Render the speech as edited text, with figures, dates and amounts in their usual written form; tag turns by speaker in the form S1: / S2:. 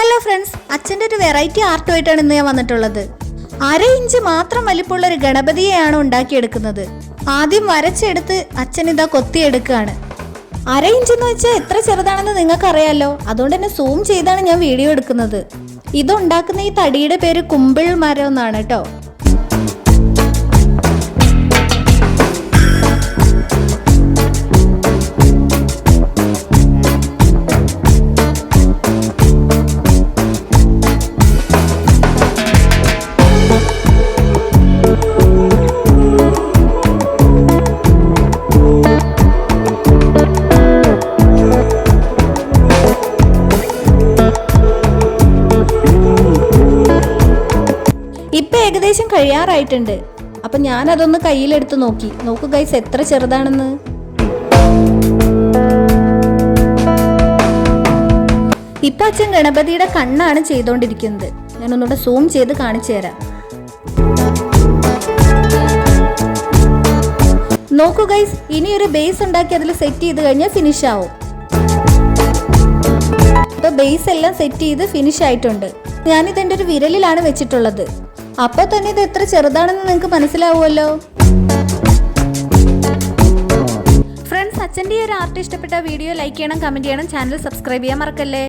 S1: Hello friends, അച്ഛൻ്റെ ഒരു variety ആർട്ടുമായിട്ടാണ് ഇന്ന് ഞാൻ വന്നിട്ടുള്ളത്. 1/2 ഇഞ്ച് മാത്രം വലിപ്പമുള്ള ഒരു ഗണപതിയെയാണ് ഉണ്ടാക്കിയെടുക്കുന്നത്. ആദ്യം വരച്ചെടുത്ത് അച്ഛൻ ഇതാ കൊത്തിയെടുക്കുകയാണ്. 1/2 ഇഞ്ച് എന്ന് വെച്ചാൽ എത്ര ചെറുതാണെന്ന് നിങ്ങൾക്കറിയാലോ. അതുകൊണ്ട് തന്നെ സൂം ചെയ്താണ് ഞാൻ വീഡിയോ എടുക്കുന്നത്. ഇതുണ്ടാക്കുന്ന ഈ തടിയുടെ പേര് കുമ്പിൾ മരം എന്നാണ് കേട്ടോ. ഇപ്പം ഏകദേശം കഴിയാറായിട്ടുണ്ട്. അപ്പം ഞാനതൊന്ന് കയ്യിലെടുത്ത് നോക്കൂ ഗൈസ്, എത്ര ചെറുതാണെന്ന്. ഇപ്പം അച്ഛൻ ഗണപതിയുടെ കണ്ണാണ് ചെയ്തുകൊണ്ടിരിക്കുന്നത്. ഞാനൊന്നുകൂടെ സൂം ചെയ്ത് കാണിച്ചു തരാം. നോക്കൂ ഗൈസ്, ഇനി ഒരു ബേസ് ഉണ്ടാക്കി അതിൽ സെറ്റ് ചെയ്ത് കഴിഞ്ഞാൽ ഫിനിഷ് ആവും. ഇപ്പൊ ബേസ് എല്ലാം സെറ്റ് ചെയ്ത് ഫിനിഷ് ആയിട്ടുണ്ട്. ഞാനിത് എൻ്റെ ഒരു വിരലിലാണ് വെച്ചിട്ടുള്ളത്. അപ്പോൾ തന്നെ ഇത് എത്ര ചെറുതാണെന്ന് നിങ്ങൾക്ക് മനസ്സിലാവുമല്ലോ. ഫ്രണ്ട്സ്, അച്ഛൻ്റെ ഈ ഒരു ആർട്ട് ഇഷ്ടപ്പെട്ട വീഡിയോ ലൈക്ക് ചെയ്യണം, കമൻറ്റ് ചെയ്യണം, ചാനൽ സബ്സ്ക്രൈബ് ചെയ്യാൻ മറക്കല്ലേ.